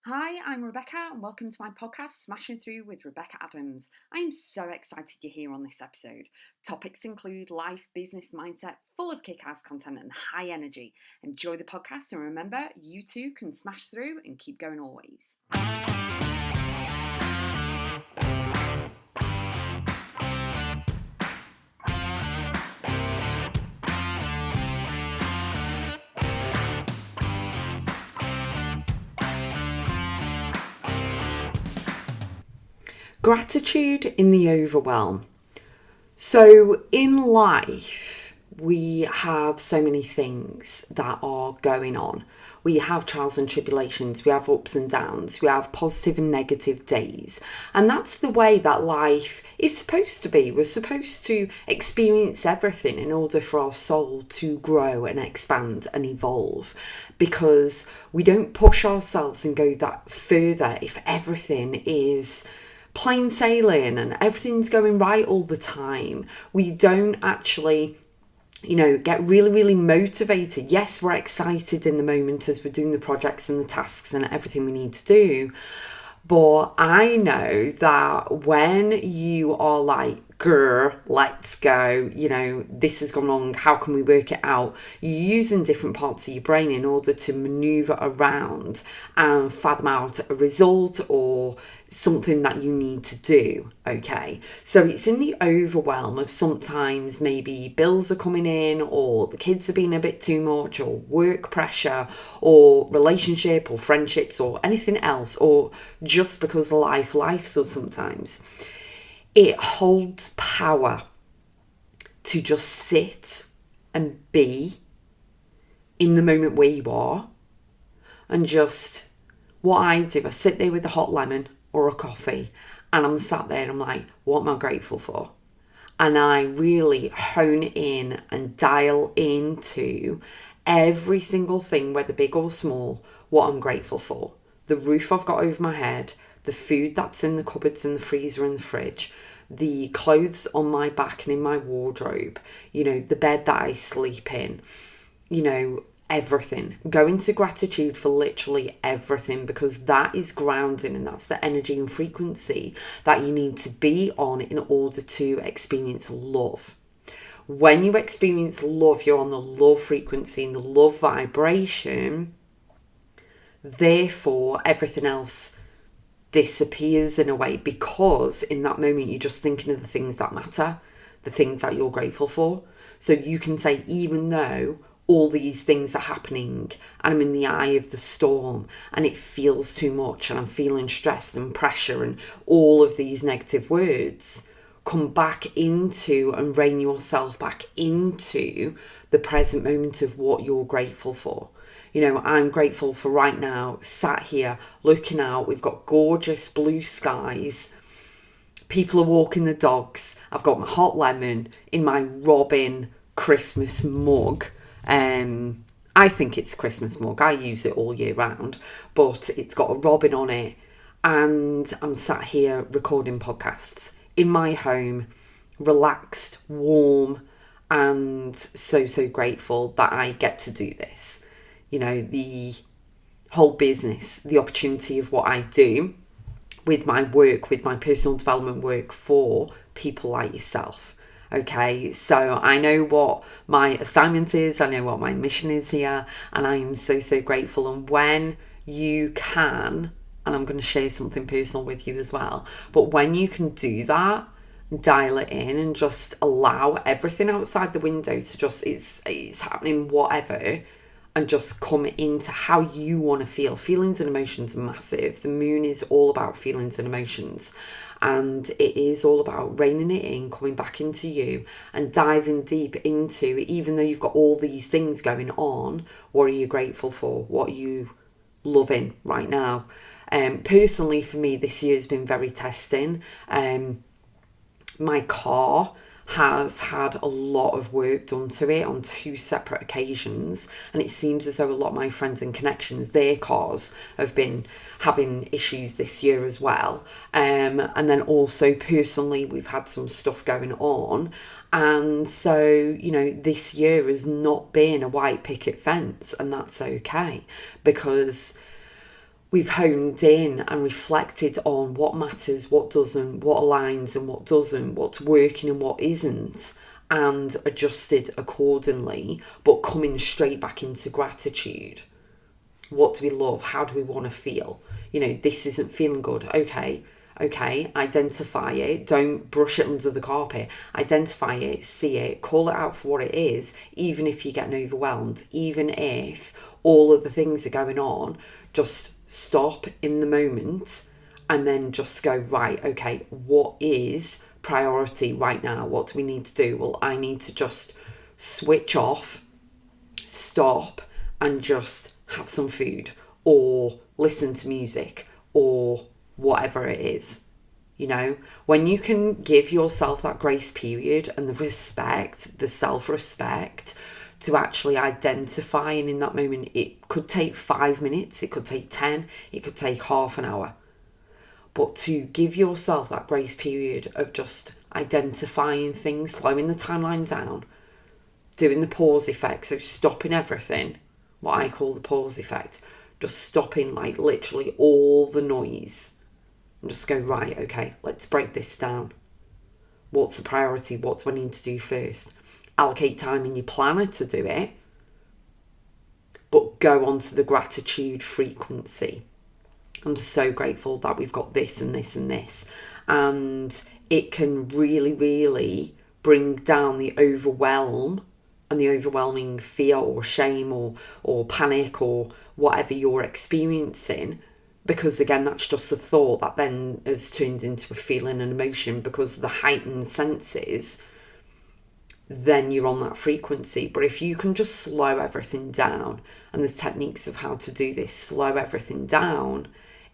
Hi, I'm Rebecca, and welcome to my podcast, Smashing Through with Rebecca Adams. I am so excited you're here on this episode. Topics include life, business, mindset, full of kick-ass content and high energy. Enjoy the podcast, and remember, you too can smash through and keep going always. Gratitude in the overwhelm. So, in life, we have so many things that are going on. We have trials and tribulations, we have ups and downs, we have positive and negative days. And that's the way that life is supposed to be. We're supposed to experience everything in order for our soul to grow and expand and evolve. Because we don't push ourselves and go that further if everything is plain sailing and everything's going right all the time. We don't actually get really motivated. Yes, we're excited in the moment as we're doing the projects and the tasks and everything we need to do. But I know that when you are like, grr, let's go, this has gone wrong, how can we work it out? You're using different parts of your brain in order to maneuver around and fathom out a result or something that you need to do, okay? So it's in the overwhelm of sometimes maybe bills are coming in, or the kids are being a bit too much, or work pressure, or relationship or friendships or anything else, or just because life us sometimes. It holds power to just sit and be in the moment where you are. And just what I do, I sit there with a hot lemon or a coffee, and I'm sat there and I'm like, what am I grateful for? And I really hone in and dial into every single thing, whether big or small, what I'm grateful for. The roof I've got over my head, the food that's in the cupboards and the freezer and the fridge, the clothes on my back and in my wardrobe, the bed that I sleep in, everything. Go into gratitude for literally everything, because that is grounding and that's the energy and frequency that you need to be on in order to experience love. When you experience love, you're on the love frequency and the love vibration. Therefore, everything else disappears in a way, because in that moment you're just thinking of the things that matter, the things that you're grateful for. So you can say, even though all these things are happening and I'm in the eye of the storm and it feels too much and I'm feeling stressed and pressure and all of these negative words, come back into and rein yourself back into the present moment of what you're grateful for. I'm grateful for right now, sat here looking out. We've got gorgeous blue skies. People are walking the dogs. I've got my hot lemon in my Robin Christmas mug. I think it's a Christmas mug. I use it all year round, but it's got a robin on it. And I'm sat here recording podcasts in my home, relaxed, warm, and so grateful that I get to do this. The whole business, the opportunity of what I do with my work, with my personal development work for people like yourself. Okay, so I know what my assignment is, I know what my mission is here, and I am so grateful. And when you can, and I'm going to share something personal with you as well, but when you can do that, dial it in and just allow everything outside the window to just, it's happening, whatever, and just come into how you want to feel. Feelings and emotions are massive. The moon is all about feelings and emotions. And it is all about reining it in, coming back into you and diving deep into, even though you've got all these things going on, what are you grateful for? What are you loving right now? Personally, for me, this year has been very testing. My car has had a lot of work done to it on 2 separate occasions, and it seems as though a lot of my friends and connections, their cars have been having issues this year as well. And then also personally, we've had some stuff going on, and so this year has not been a white picket fence, and that's okay, because we've honed in and reflected on what matters, what doesn't, what aligns and what doesn't, what's working and what isn't, and adjusted accordingly, but coming straight back into gratitude. What do we love? How do we want to feel? This isn't feeling good. Okay, identify it. Don't brush it under the carpet. Identify it, see it, call it out for what it is, even if you're getting overwhelmed, even if all of the things are going on, just stop in the moment and then just go, right, okay, what is priority right now? What do we need to do? Well, I need to just switch off, stop, and just have some food or listen to music or whatever it is. When you can give yourself that grace period and the respect, the self-respect to actually identify, and in that moment it could take 5 minutes, it could take 10, it could take half an hour, but to give yourself that grace period of just identifying things, slowing the timeline down, doing the pause effect, so stopping everything, what I call the pause effect, just stopping like literally all the noise and just go, right, okay, let's break this down. What's the priority? What do I need to do first? Allocate time in your planner to do it, but go on to the gratitude frequency. I'm so grateful that we've got this and this and this. And it can really, really bring down the overwhelm and the overwhelming fear or shame or panic or whatever you're experiencing. Because again, that's just a thought that then has turned into a feeling and emotion because of the heightened senses. Then you're on that frequency. But if you can just slow everything down, and there's techniques of how to do this, slow everything down,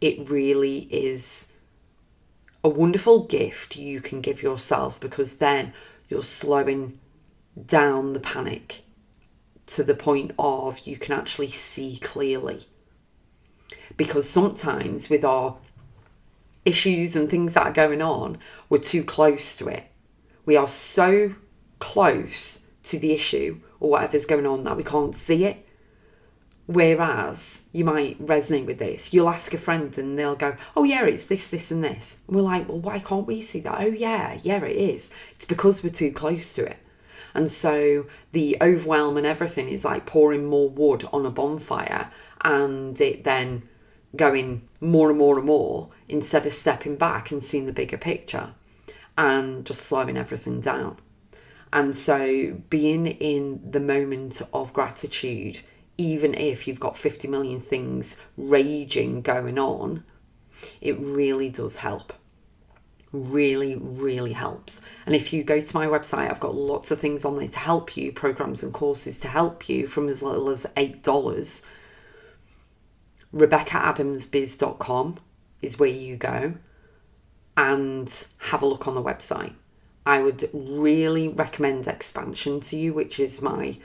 it really is a wonderful gift you can give yourself, because then you're slowing down the panic to the point of you can actually see clearly. Because sometimes with our issues and things that are going on, we're too close to it. We are so close to the issue or whatever's going on that we can't see it. Whereas you might resonate with this. You'll ask a friend and they'll go, oh yeah, it's this, this and this. And we're like, well, why can't we see that? Oh yeah, it is. It's because we're too close to it. And so the overwhelm and everything is like pouring more wood on a bonfire, and it then going more and more and more instead of stepping back and seeing the bigger picture and just slowing everything down. And so being in the moment of gratitude, even if you've got 50 million things raging going on, it really does help. Really, really helps. And if you go to my website, I've got lots of things on there to help you, programs and courses to help you from as little as $8. Rebecca.x is where you go and have a look on the website. I would really recommend Expansion to you, which is my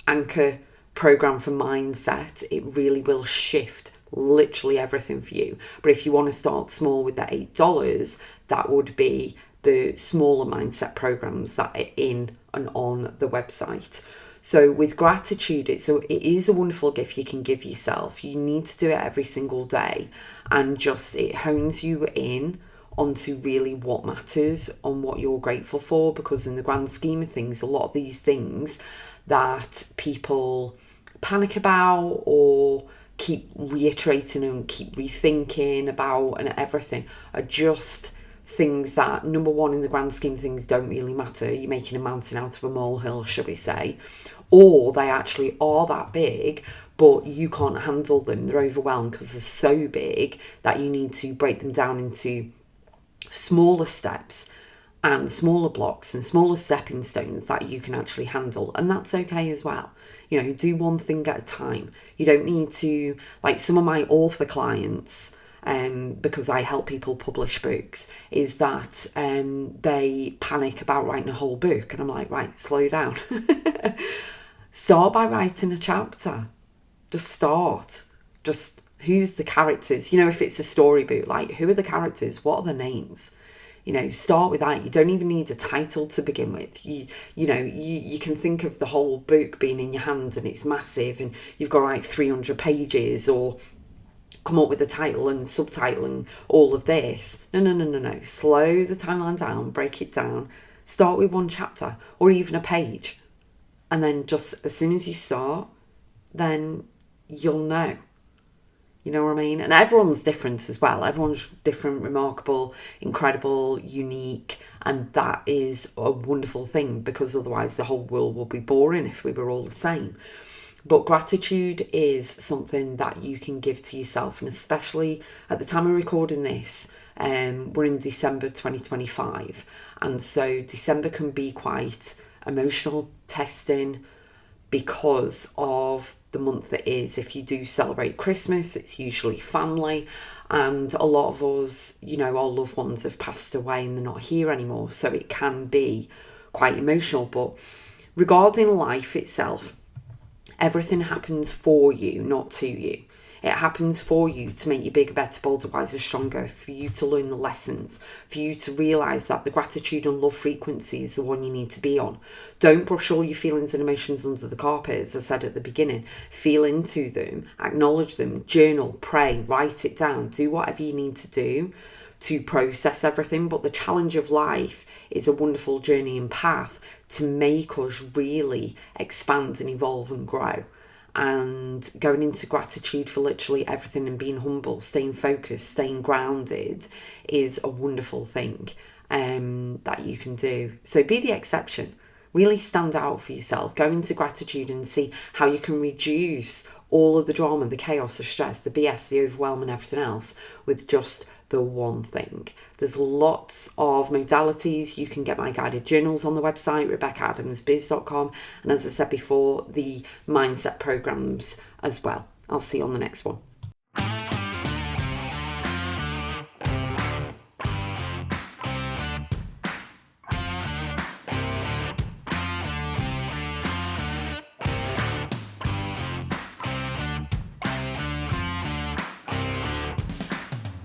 anchor program for mindset. It really will shift literally everything for you. But if you want to start small with that $8, that would be the smaller mindset programs that are in and on the website. So with gratitude, it is a wonderful gift you can give yourself. You need to do it every single day, and just it hones you in onto really what matters, on what you're grateful for, because in the grand scheme of things, a lot of these things that people panic about or keep reiterating and keep rethinking about and everything are just things that, number one, in the grand scheme of things don't really matter. You're making a mountain out of a molehill, shall we say, or they actually are that big, but you can't handle them. They're overwhelmed because they're so big that you need to break them down into smaller steps and smaller blocks and smaller stepping stones that you can actually handle. And that's okay as well. Do one thing at a time. You don't need to, like some of my author clients, because I help people publish books, is that they panic about writing a whole book. And I'm like, right, slow down. Start by writing a chapter. Just start. Just who's the characters? If it's a storybook, like who are the characters? What are the names? Start with that. You don't even need a title to begin with. You can think of the whole book being in your hand and it's massive and you've got like 300 pages or come up with a title and subtitle and all of this. No. Slow the timeline down, break it down. Start with one chapter or even a page. And then just as soon as you start, then you'll know. You know what I mean? And everyone's different as well. Everyone's different, remarkable, incredible, unique. And that is a wonderful thing, because otherwise the whole world would be boring if we were all the same. But gratitude is something that you can give to yourself. And especially at the time of recording this, we're in December 2025. And so December can be quite emotional, testing, because of the month it is. If you do celebrate Christmas, it's usually family, and a lot of us, you know, our loved ones have passed away and they're not here anymore, so it can be quite emotional. But regarding life itself, everything happens for you, not to you. It happens for you to make you bigger, better, bolder, wiser, stronger, for you to learn the lessons, for you to realise that the gratitude and love frequency is the one you need to be on. Don't brush all your feelings and emotions under the carpet, as I said at the beginning. Feel into them, acknowledge them, journal, pray, write it down, do whatever you need to do to process everything. But the challenge of life is a wonderful journey and path to make us really expand and evolve and grow. And going into gratitude for literally everything and being humble, staying focused, staying grounded is a wonderful thing that you can do. So be the exception. Really stand out for yourself. Go into gratitude and see how you can reduce all of the drama, the chaos, the stress, the BS, the overwhelm and everything else with just the one thing. There's lots of modalities. You can get my guided journals on the website, Rebecca.x, and as I said before, the mindset programs as well. I'll see you on the next one.